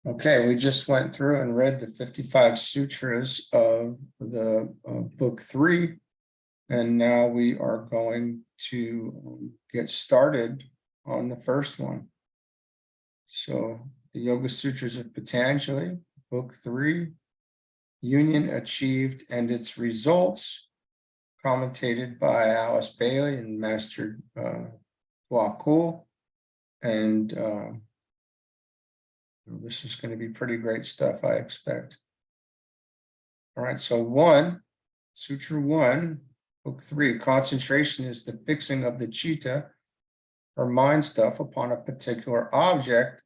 Okay, we just went through and read the 55 sutras of the book 3, and now we are going to get started on the first one. So, the Yoga Sutras of Patanjali, book 3, Union Achieved and Its Results, commentated by Alice Bailey and Master Wakul, and this is going to be pretty great stuff, I expect. All right, so Sutra 1, Book 3, concentration is the fixing of the chitta, or mind stuff, upon a particular object.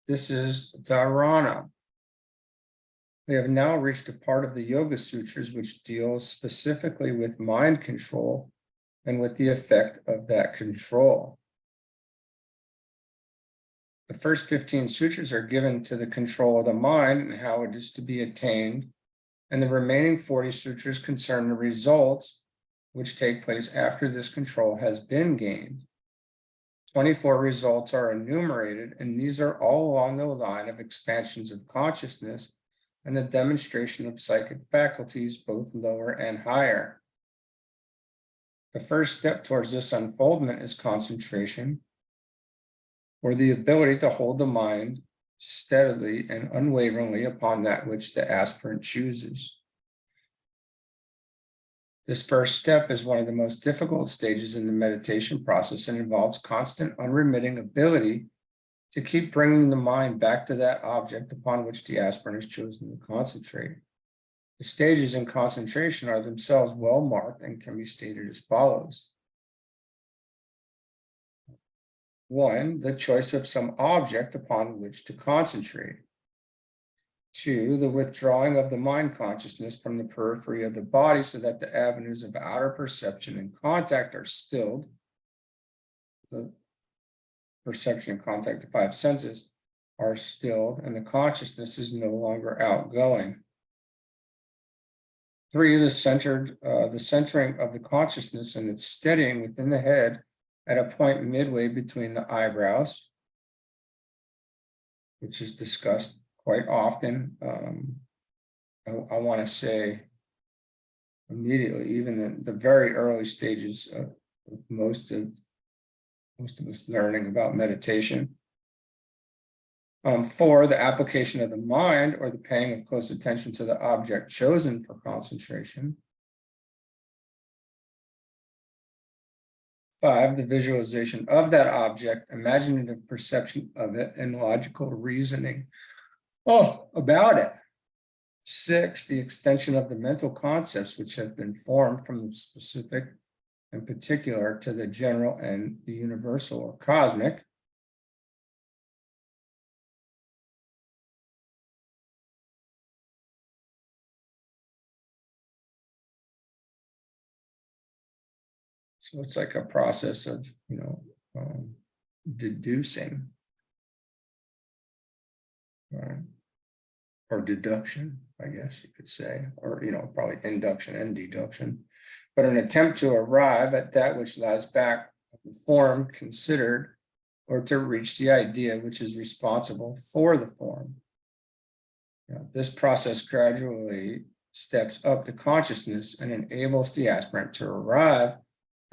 This is dharana. We have now reached a part of the Yoga Sutras which deals specifically with mind control and with the effect of that control. The first 15 sutras are given to the control of the mind and how it is to be attained, and the remaining 40 sutras concern the results which take place after this control has been gained. 24 results are enumerated, and these are all along the line of expansions of consciousness and the demonstration of psychic faculties, both lower and higher. The first step towards this unfoldment is concentration, or the ability to hold the mind steadily and unwaveringly upon that which the aspirant chooses. This first step is one of the most difficult stages in the meditation process and involves constant, unremitting ability to keep bringing the mind back to that object upon which the aspirant has chosen to concentrate. The stages in concentration are themselves well marked and can be stated as follows. 1, the choice of some object upon which to concentrate. 2, the withdrawing of the mind consciousness from the periphery of the body so that the avenues of outer perception and contact are stilled. The perception and contact of 5 senses are stilled, and the consciousness is no longer outgoing. 3, the centering of the consciousness and its steadying within the head at a point midway between the eyebrows, which is discussed quite often. I want to say immediately, even in the very early stages of most of us learning about meditation. 4, the application of the mind, or the paying of close attention to the object chosen for concentration. 5, the visualization of that object, imaginative perception of it, and logical reasoning about it. 6, the extension of the mental concepts which have been formed from the specific and particular to the general and the universal or cosmic. 'So it's like a process of, deducing, or deduction, I guess you could say, or, probably induction and deduction, but an attempt to arrive at that which lies back of the form considered, or to reach the idea which is responsible for the form. This process gradually steps up to consciousness and enables the aspirant to arrive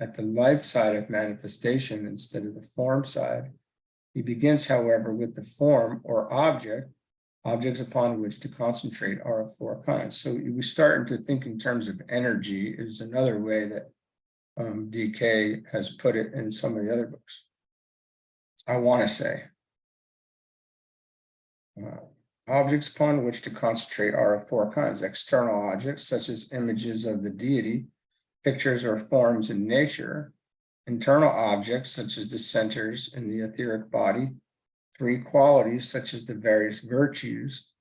at the life side of manifestation instead of the form side. He begins, however, with the form or object. Objects upon which to concentrate are of 4 kinds. So we start to think in terms of energy is another way that DK has put it in some of the other books. I want to say objects upon which to concentrate are of 4 kinds. External objects, such as images of the deity, pictures or forms in nature. Internal objects, such as the centers in the etheric body. 3 qualities, such as the various virtues,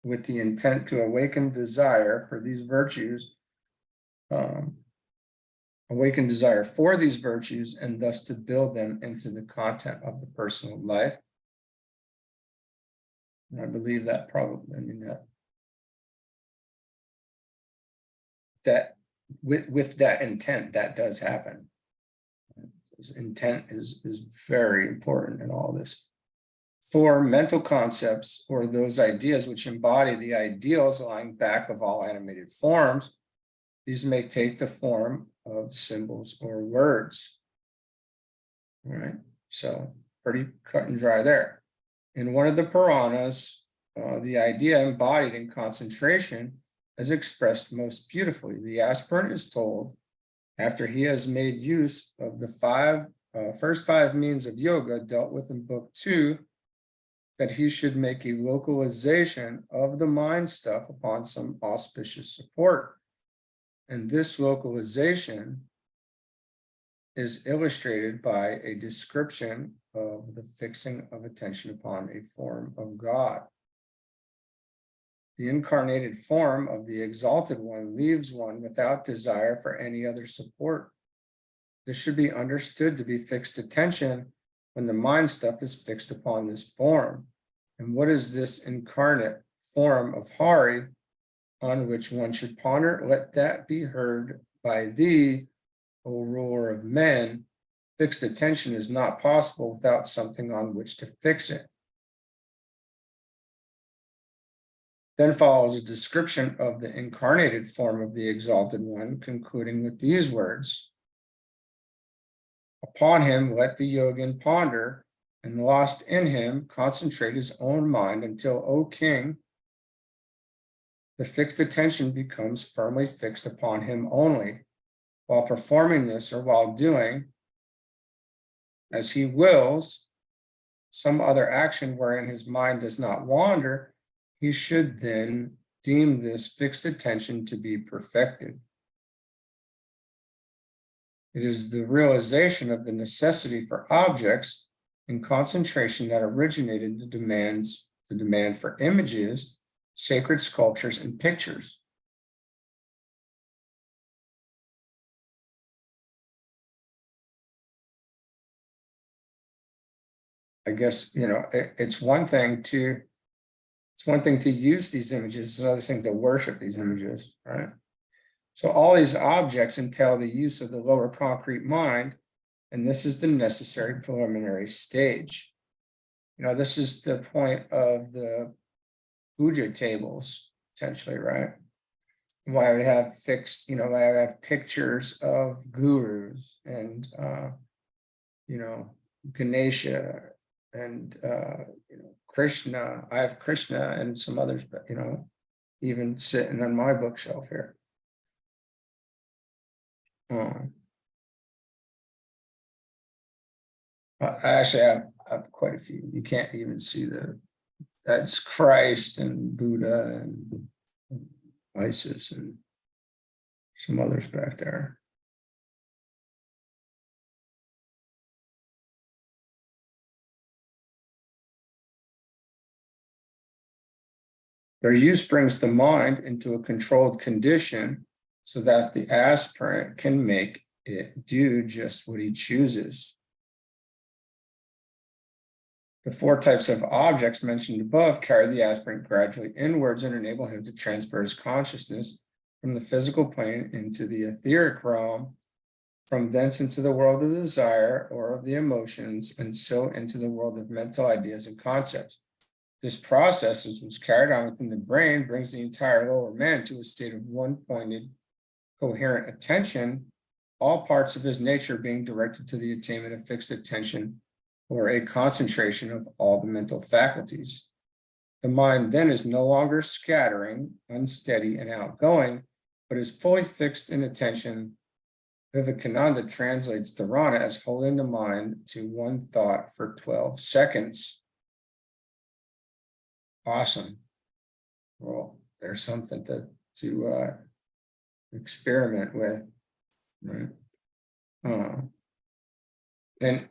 with the intent to awaken desire for these virtues, and thus to build them into the content of the personal life. And I believe that that with that intent, that does happen. His intent is very important in all this. 4, mental concepts, or those ideas which embody the ideals lying back of all animated forms. These may take the form of symbols or words. All right, so pretty cut and dry there. In one of the Puranas, the idea embodied in concentration is expressed most beautifully. The aspirant is told, after he has made use of the first 5 means of yoga dealt with in Book 2, that he should make a localization of the mind stuff upon some auspicious support. And this localization is illustrated by a description of the fixing of attention upon a form of God. The incarnated form of the exalted one leaves one without desire for any other support. This should be understood to be fixed attention when the mind stuff is fixed upon this form. And what is this incarnate form of Hari on which one should ponder? Let that be heard by thee, O ruler of men. Fixed attention is not possible without something on which to fix it. Then follows a description of the incarnated form of the exalted one, concluding with these words. Upon him let the yogin ponder, and lost in him concentrate his own mind until, O king, the fixed attention becomes firmly fixed upon him only. While performing this, or while doing, as he wills, some other action wherein his mind does not wander, he should then deem this fixed attention to be perfected. It is the realization of the necessity for objects and concentration that originated the demand for images, sacred sculptures, and pictures. I guess, it's one thing to use these images, it's another thing to worship these images, right? So all these objects entail the use of the lower concrete mind, and this is the necessary preliminary stage. This is the point of the puja tables, potentially, right? Why we have fixed, why I have pictures of gurus and, Ganesha and, Krishna. I have Krishna and some others, but, even sitting on my bookshelf here. Actually, I have quite a few. You can't even see that's Christ and Buddha and Isis and some others back there. Their use brings the mind into a controlled condition so that the aspirant can make it do just what he chooses. The 4 types of objects mentioned above carry the aspirant gradually inwards and enable him to transfer his consciousness from the physical plane into the etheric realm, from thence into the world of desire or of the emotions, and so into the world of mental ideas and concepts. This process, as was carried on within the brain, brings the entire lower man to a state of one-pointed, coherent attention, all parts of his nature being directed to the attainment of fixed attention or a concentration of all the mental faculties. The mind then is no longer scattering, unsteady, and outgoing, but is fully fixed in attention. Vivekananda translates dharana as holding the mind to one thought for 12 seconds. Awesome. Well, there's something to experiment with, right? And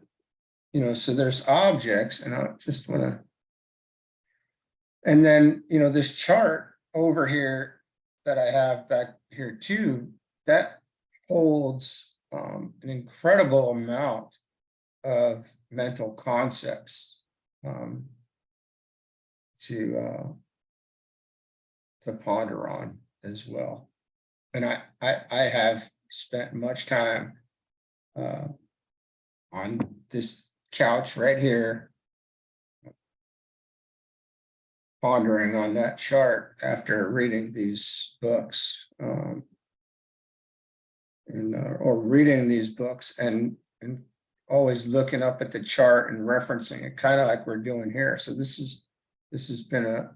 so there's objects, and I just want to, and then this chart over here that I have back here too, that holds an incredible amount of mental concepts to ponder on as well. And I have spent much time on this couch right here, pondering on that chart after reading these books, or reading these books and always looking up at the chart and referencing it, kind of like we're doing here. So this has been a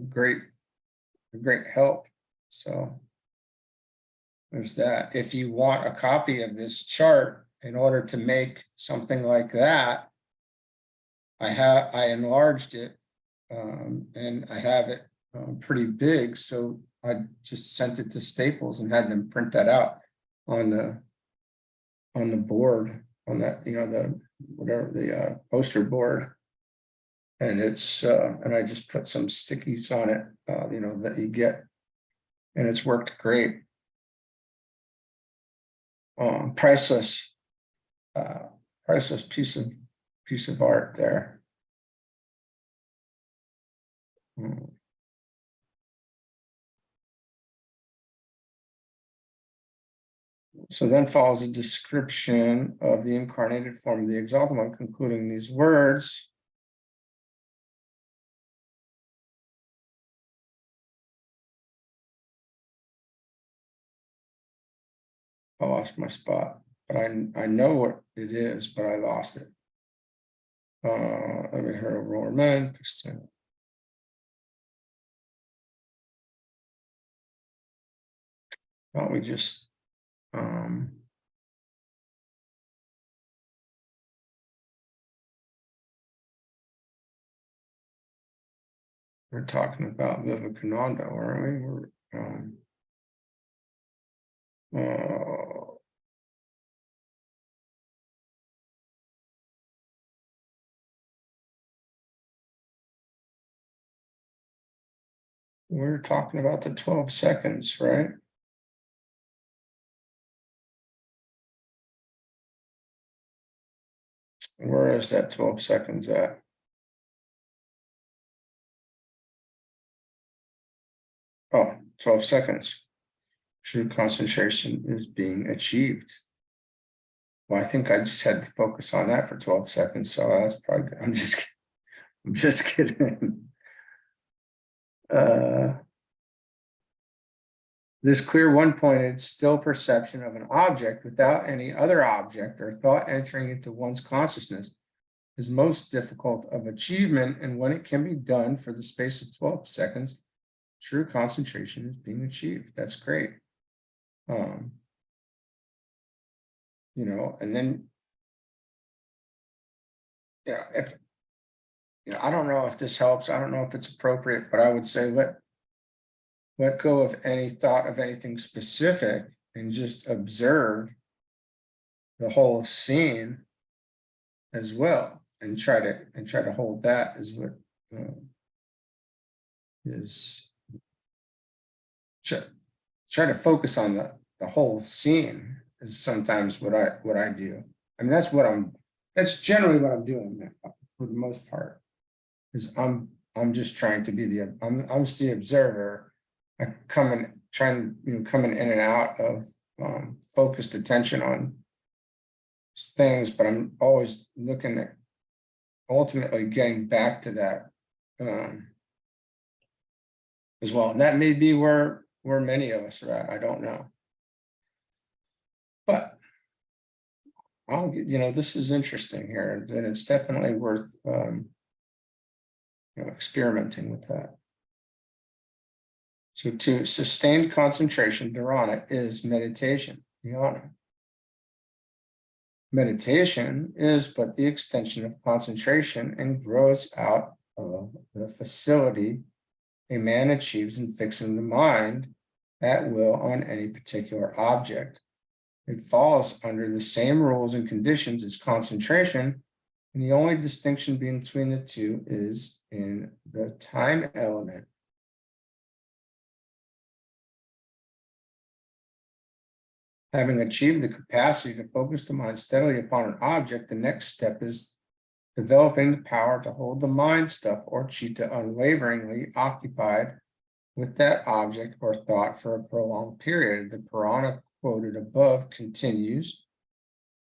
great help. So there's that. If you want a copy of this chart in order to make something like that, I enlarged it, and I have it pretty big. So I just sent it to Staples and had them print that out on the board, on that, the whatever, the poster board. And it's and I just put some stickies on it, that you get, and it's worked great. Priceless piece of art there. So then follows a description of the incarnated form of the Exalted One, concluding these words. I lost my spot, but I know what it is, but I lost it. Let me hear a roar, man. Why don't we just we're talking about Vivekananda, aren't we? We're talking about the 12 seconds, right? Where is that 12 seconds at? Oh, 12 seconds. True concentration is being achieved. Well, I think I just had to focus on that for 12 seconds. So that's probably good. I'm just kidding. This clear one-pointed still perception of an object without any other object or thought entering into one's consciousness is most difficult of achievement, and when it can be done for the space of 12 seconds, true concentration is being achieved. That's great. And then, if I don't know if this helps. I don't know if it's appropriate, but I would say let go of any thought of anything specific and just observe the whole scene as well, and try to hold that as what is try to focus on the whole scene is sometimes what I do. I mean, that's generally what I'm doing for the most part, is I'm just trying to be I'm just the observer. I coming in and out of focused attention on things, but I'm always looking at ultimately getting back to that as well. And that may be where many of us are at. I don't know, but this is interesting here, and it's definitely worth experimenting with that. So to sustained concentration, dharana, is meditation, dhyana. Meditation is but the extension of concentration and grows out of the facility a man achieves in fixing the mind at will on any particular object. It falls under the same rules and conditions as concentration, and the only distinction between the two is in the time element. Having achieved the capacity to focus the mind steadily upon an object, the next step is developing the power to hold the mind stuff or chitta unwaveringly occupied with that object or thought for a prolonged period. The Purana quoted above continues,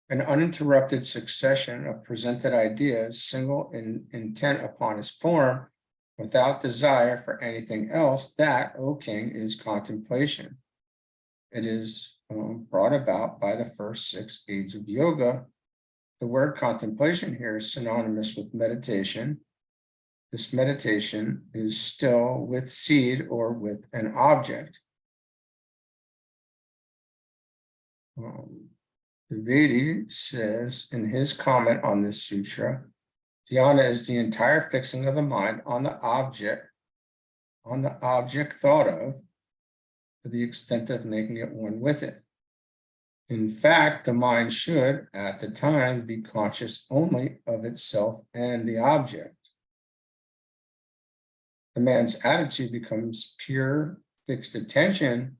an uninterrupted succession of presented ideas, single in intent upon his form, without desire for anything else, that, O king, is contemplation. It is brought about by the first 6 aids of yoga. The word contemplation here is synonymous with meditation. This meditation is still with seed or with an object. The Vedi says in his comment on this sutra, dhyana is the entire fixing of the mind on the object thought of, to the extent of making it one with it. In fact, the mind should, at the time, be conscious only of itself and the object. The man's attitude becomes pure, fixed attention.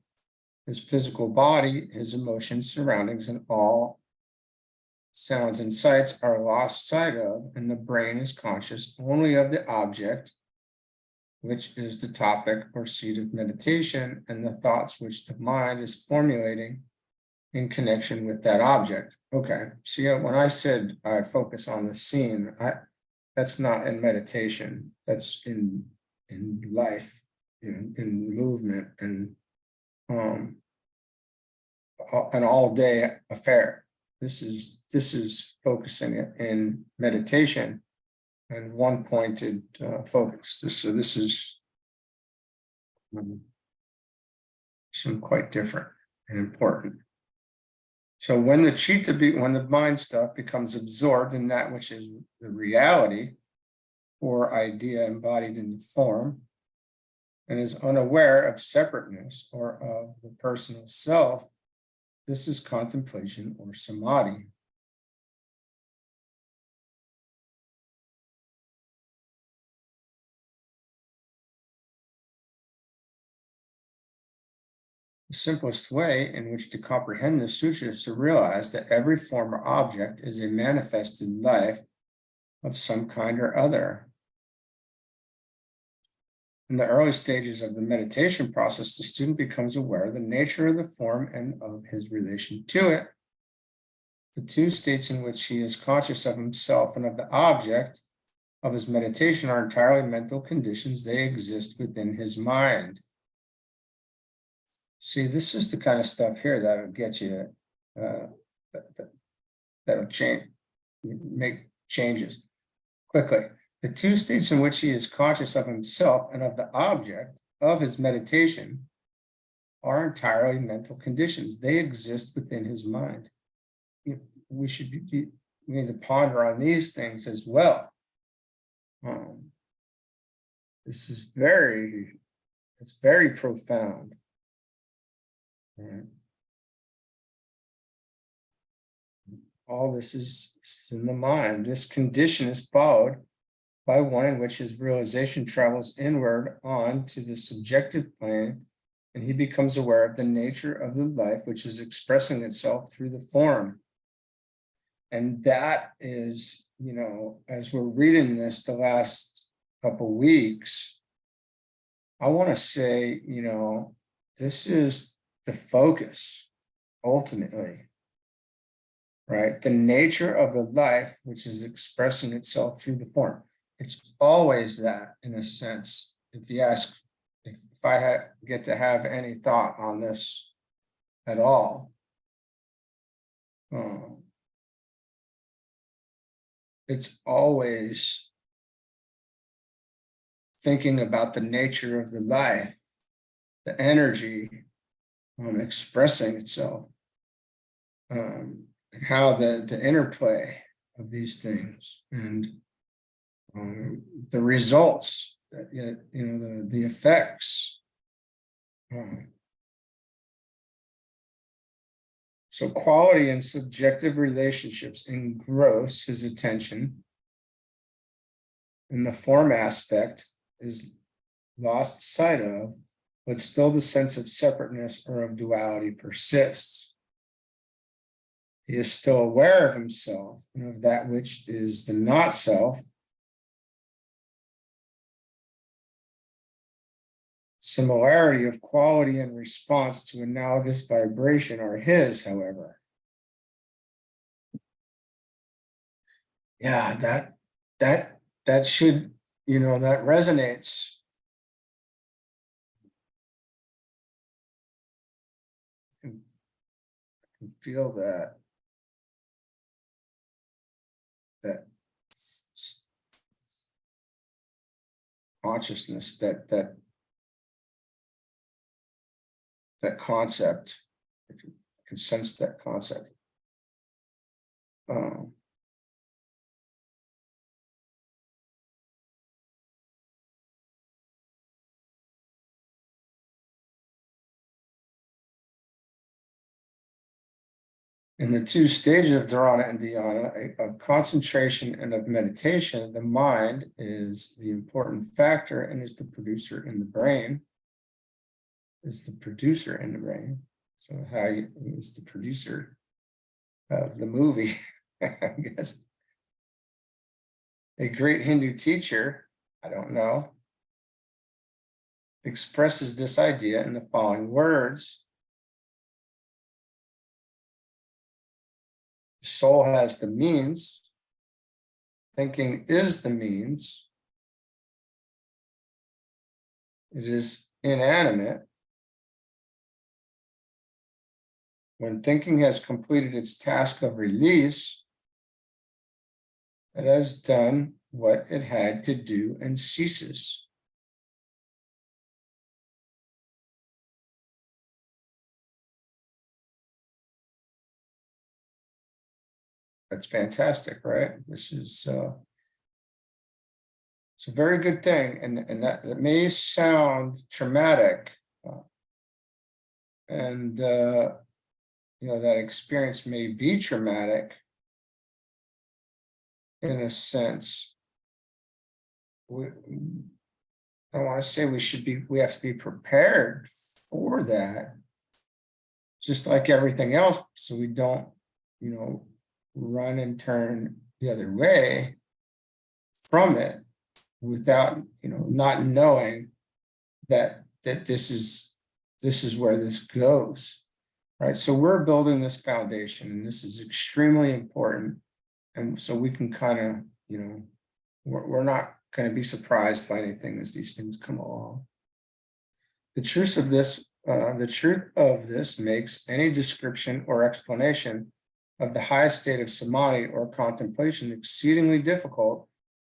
His physical body, his emotions, surroundings, and all sounds and sights are lost sight of, and the brain is conscious only of the object, which is the topic or seat of meditation, and the thoughts which the mind is formulating in connection with that object. Okay, see, when I said I'd focus on the scene, that's not in meditation, that's in life, in movement, and an all-day affair. This is focusing it in meditation and one pointed focus. This is some quite different and important. So when the mind stuff becomes absorbed in that which is the reality or idea embodied in the form, and is unaware of separateness or of the personal self, this is contemplation or samadhi. The simplest way in which to comprehend the sutra is to realize that every form or object is a manifested life of some kind or other. In the early stages of the meditation process, the student becomes aware of the nature of the form and of his relation to it. The 2 states in which he is conscious of himself and of the object of his meditation are entirely mental conditions. They exist within his mind. See, this is the kind of stuff here that will get you, that'll make changes quickly. The 2 states in which he is conscious of himself and of the object of his meditation are entirely mental conditions. They exist within his mind. We need to ponder on these things as well. This is very profound. All this is in the mind. This condition is followed by one in which his realization travels inward on to the subjective plane, and he becomes aware of the nature of the life which is expressing itself through the form. And that is, as we're reading this the last couple weeks, I want to say, this is the focus, ultimately, right? The nature of the life which is expressing itself through the form. It's always that, in a sense. If you ask, if I get to have any thought on this at all, it's always thinking about the nature of the life, the energy expressing itself, and how the interplay of these things and the results, the effects. So quality and subjective relationships engross his attention, and the form aspect is lost sight of, but still the sense of separateness or of duality persists. He is still aware of himself and of that which is the not self. Similarity of quality and response to analogous vibration are his, however. Yeah, that should, that resonates. I can feel that consciousness, that concept. I can sense that concept. Um, In the two stages of dharana and dhyana, of concentration and of meditation, the mind is the important factor and is the producer in the brain. Is the producer in the brain. So is the producer of the movie, I guess. A great Hindu teacher, I don't know, expresses this idea in the following words. The soul has the means. Thinking is the means. It is inanimate. When thinking has completed its task of release, it has done what it had to do and ceases. That's fantastic, right? This is it's a very good thing, and that may sound traumatic, and that experience may be traumatic in a sense. I want to say we have to be prepared for that, just like everything else, so we don't, run and turn the other way from it without, not knowing that this is where this goes, right? So we're building this foundation, and this is extremely important, and so we can kind of, we're not going to be surprised by anything as these things come along. The truth of this makes any description or explanation of the highest state of samadhi or contemplation exceedingly difficult,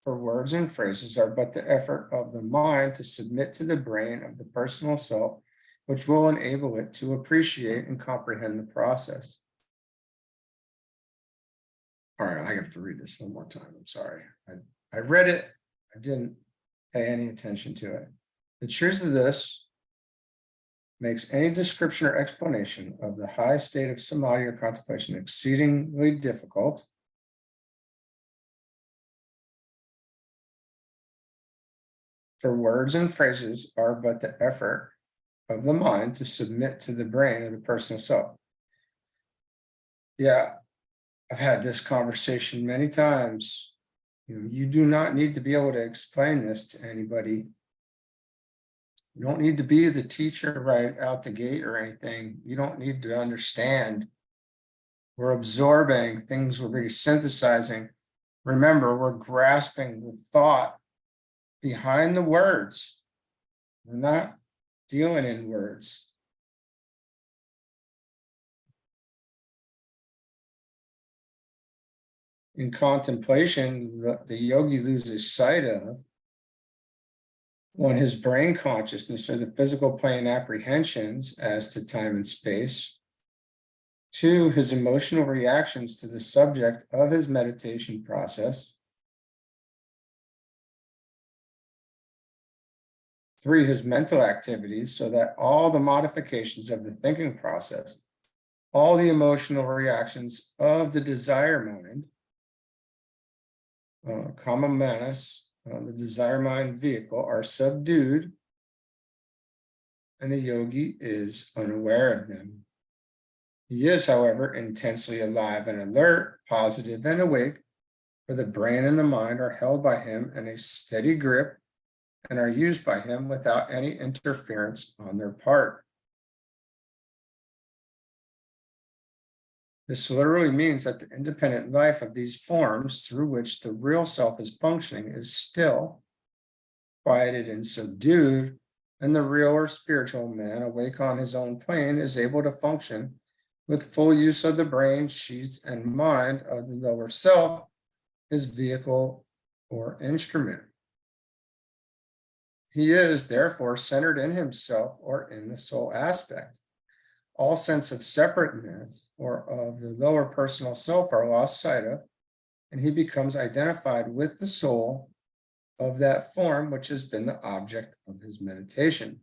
for words and phrases are but the effort of the mind to submit to the brain of the personal self, which will enable it to appreciate and comprehend the process. All right, I have to read this one more time. I'm sorry. I read it. I didn't pay any attention to it. The truth of this makes any description or explanation of the high state of samadhi or contemplation exceedingly difficult, for words and phrases are but the effort of the mind to submit to the brain of the personal self. Yeah, I've had this conversation many times. You do not need to be able to explain this to anybody. You don't need to be the teacher right out the gate or anything. You don't need to understand. We're absorbing things, we're synthesizing. Remember, we're grasping the thought behind the words. We're not dealing in words. In contemplation, the yogi loses sight of, one, his brain consciousness or the physical plane apprehensions as to time and space. Two, his emotional reactions to the subject of his meditation process. Three, his mental activities, so that all the modifications of the thinking process, all the emotional reactions of the desire mind, kama manas, the desire mind vehicle, are subdued, and the yogi is unaware of them. He is, however, intensely alive and alert, positive and awake, for the brain and the mind are held by him in a steady grip and are used by him without any interference on their part. This literally means that the independent life of these forms through which the real self is functioning is still, quieted and subdued, and the real or spiritual man, awake on his own plane, is able to function with full use of the brain, sheaths, and mind of the lower self, his vehicle or instrument. He is, therefore, centered in himself or in the soul aspect. All sense of separateness or of the lower personal self are lost sight of, and he becomes identified with the soul of that form which has been the object of his meditation.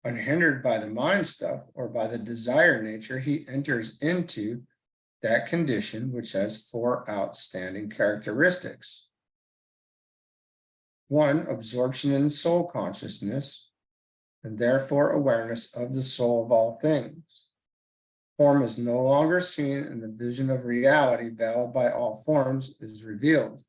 Unhindered by the mind stuff or by the desire nature, he enters into that condition which has 4 outstanding characteristics. 1, absorption in soul consciousness, and therefore awareness of the soul of all things. Form is no longer seen, and the vision of reality, valid by all forms, is revealed.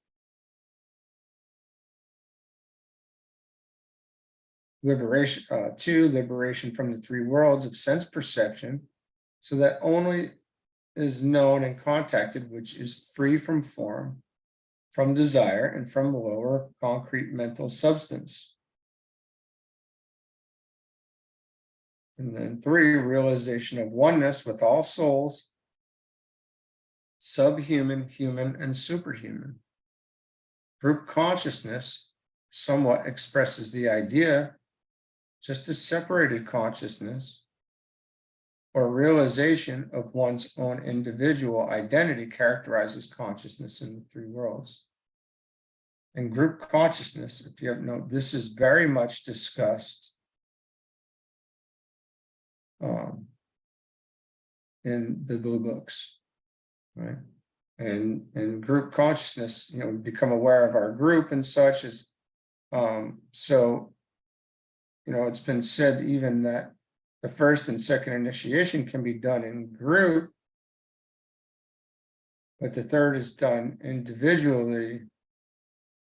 Liberation, 2, liberation from the 3 worlds of sense perception, so that only is known and contacted which is free from form, from desire, and from lower concrete mental substance. And then 3, realization of oneness with all souls, subhuman, human, and superhuman. Group consciousness somewhat expresses the idea, just as separated consciousness or realization of one's own individual identity characterizes consciousness in the 3 worlds. And group consciousness, if you have note, this is very much discussed in the blue books, right? And group consciousness, we become aware of our group and such as, so, it's been said even that the first and second initiation can be done in group, but the third is done individually.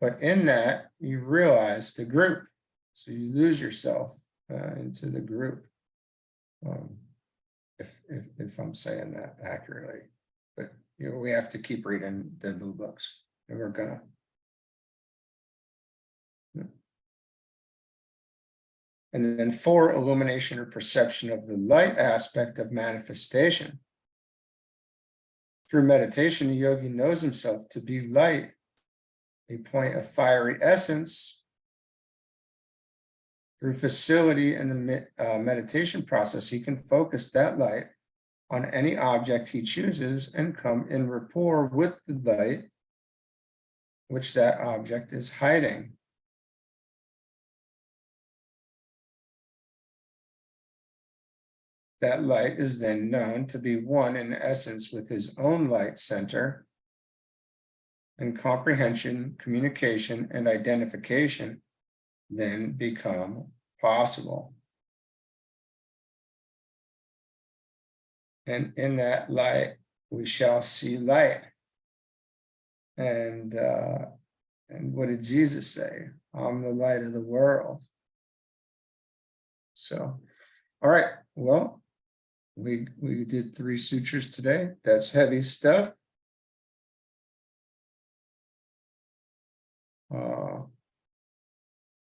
But in that, you realize the group, so you lose yourself into the group. If I'm saying that accurately, but we have to keep reading the blue books, and we're gonna. And then 4, illumination or perception of the light aspect of manifestation. Through meditation, the yogi knows himself to be light, a point of fiery essence. Through facility in the meditation process, he can focus that light on any object he chooses and come in rapport with the light which that object is hiding. That light is then known to be one in essence with his own light center, and comprehension, communication, and identification then become possible. And in that light, we shall see light. And what did Jesus say? I'm the light of the world. So, all right, well, we did 3 sutras today. That's heavy stuff.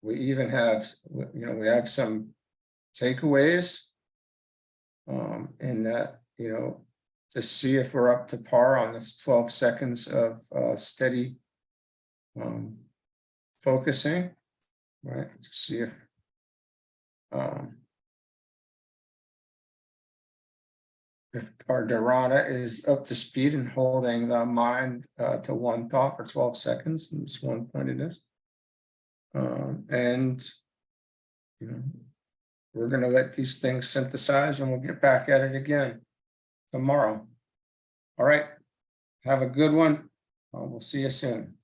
We even have, we have some takeaways in that, to see if we're up to par on this 12 seconds of steady focusing, right? To see if our dharana is up to speed in holding the mind to one thought for 12 seconds, and it's one point it is. And we're going to let these things synthesize, and we'll get back at it again tomorrow. All right. Have a good one. We'll see you soon.